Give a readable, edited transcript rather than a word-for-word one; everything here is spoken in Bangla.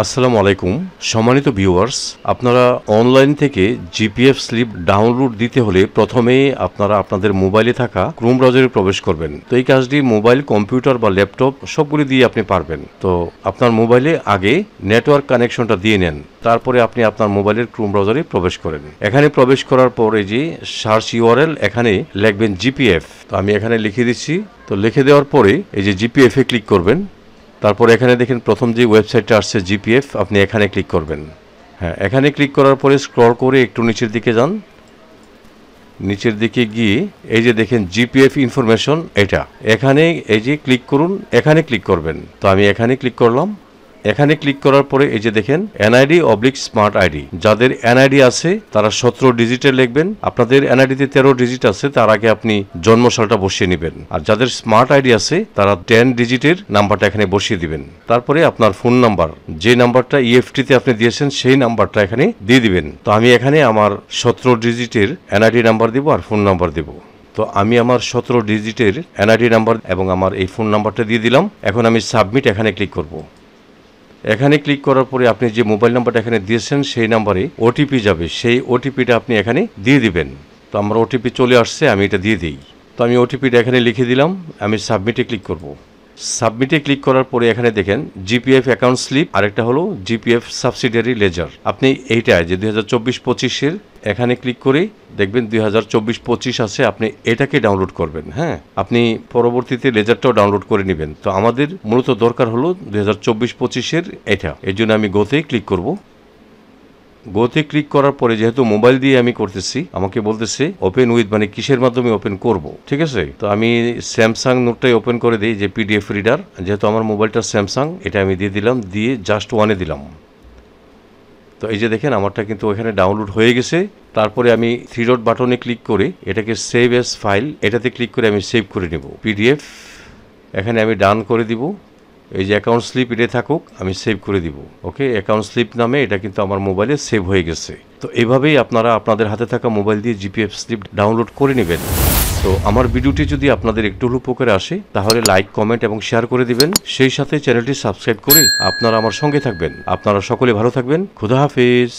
আসসালামু আলাইকুম সম্মানিত ভিউয়ার্স, আপনারা অনলাইন থেকে জিপিএফ স্লিপ ডাউনলোড দিতে হলে প্রথমেই আপনারা আপনাদের মোবাইলে থাকা ক্রোম ব্রাউজারে প্রবেশ করবেন। তো এই কাজটি মোবাইল, কম্পিউটার বা ল্যাপটপ সবগুলি দিয়ে আপনি পারবেন। তো আপনার মোবাইলে আগে নেটওয়ার্ক কানেকশনটা দিয়ে নেন, তারপরে আপনি আপনার মোবাইলের ক্রোম ব্রাউজারে প্রবেশ করেন। এখানে প্রবেশ করার পরে যে সার্চ ইউআরএল এখানে লিখবেন জিপিএফ। তো আমি এখানে লিখে দিচ্ছি। তো লিখে দেওয়ার পরে এই যে জিপিএফ এ ক্লিক করবেন। তারপর এখানে দেখেন প্রথম যে ওয়েবসাইটটা আসছে জিপিএফ, আপনি এখানে ক্লিক করবেন। হ্যাঁ, এখানে ক্লিক করার পরে স্ক্রল করে একটু নিচের দিকে যান। নিচের দিকে গিয়ে এই যে দেখেন জিপিএফ ইনফরমেশন, এটা এখানে এই যে ক্লিক করুন, এখানে ক্লিক করবেন। তো আমি এখানে ক্লিক করলাম। এখানে ক্লিক করার পরে এই যে দেখেন এনআইডি অবলিক স্মার্ট আইডি। যাদের এনআইডি আছে তারা 17 ডিজিটে লিখবেন। আপনাদের এনআইডিতে 13 ডিজিট আছে, তার আগে আপনি জন্মসালটা বসিয়ে নেবেন। আর যাদের স্মার্ট আইডি আছে তারা 10 ডিজিটের নাম্বারটা এখানে বসিয়ে দিবেন। তারপরে আপনার ফোন নাম্বার, যে নাম্বারটা ইএফটিতে আপনি দিয়েছেন সেই নাম্বারটা এখানে দিয়ে দিবেন। তো আমি এখানে আমার 17 ডিজিটের এনআইডি নাম্বার দিব আর ফোন নাম্বার দিব। তো আমি আমার 17 ডিজিটের এনআইডি নাম্বার এবং আমার এই ফোন নাম্বারটা দিয়ে দিলাম। এখন আমি সাবমিট এখানে ক্লিক করব। এখানে ক্লিক করার পরে আপনি যে মোবাইল নাম্বারটা এখানে দিয়েছেন সেই নাম্বারে ওটিপি যাবে, সেই ওটিপিটা আপনি এখানে দিয়ে দিবেন। তো আমার ওটিপি চলে আসছে, আমি এটা দিয়ে দিই। তো আমি ওটিপিটা এখানে লিখে দিলাম। আমি সাবমিটে ক্লিক করব। সাবমিটে ক্লিক করার পরে এখানে দেখেন জিপিএফ অ্যাকাউন্ট স্লিপ, আরেকটা হলো জিপিএফ সাবসিডিয়ারি লেজার। আপনি এইটা যে 2024-25-এর এখানে ক্লিক করে দেখবেন 2024-25 আছে, আপনি এটাকে ডাউনলোড করবেন। হ্যাঁ, আপনি পরবর্তীতে লেজারটাও ডাউনলোড করে নেবেন। তো আমাদের মূলত দরকার হলো 2024-25-এর এটা। এর জন্য আমি গোতে ক্লিক করব। গোতে ক্লিক করার পরে যেহেতু মোবাইল দিয়ে আমি করতেছি, আমাকে বলতেছে ওপেন উইথ, মানে কিসের মাধ্যমে ওপেন করব। ঠিক আছে, তো আমি স্যামসাং নোটটাই ওপেন করে দিই, যে পিডিএফ রিডার। যেহেতু আমার মোবাইলটা স্যামসাং, এটা আমি দিয়ে দিলাম, দিয়ে জাস্ট ওয়ানে দিলাম। তো এই যে দেখেন আমারটা কিন্তু ওখানে ডাউনলোড হয়ে গেছে। তারপরে আমি 3 ডট বাটনে ক্লিক করে এটাকে সেভ এস ফাইল, এটাতে ক্লিক করে আমি সেভ করে নেব পিডিএফ। এখানে আমি ডান করে দিব। এই যে অ্যাকাউন্ট স্লিপ এটা থাকুক, আমি সেভ করে দিব। ওকে, অ্যাকাউন্ট স্লিপ নামে এটা কিন্তু আমার মোবাইলে সেভ হয়ে গেছে। তো এইভাবেই আপনারা আপনাদের হাতে থাকা মোবাইল দিয়ে জিপিএফ স্লিপ ডাউনলোড করে নেবেন। তো আমার ভিডিওটি যদি আপনাদের একটু হলেও উপকারে আসে তাহলে লাইক, কমেন্ট এবং শেয়ার করে দিবেন। সেই সাথে চ্যানেলটি সাবস্ক্রাইব করে আপনারা আমার সঙ্গে থাকবেন। আপনারা সকলে ভালো থাকবেন। খোদা হাফেজ।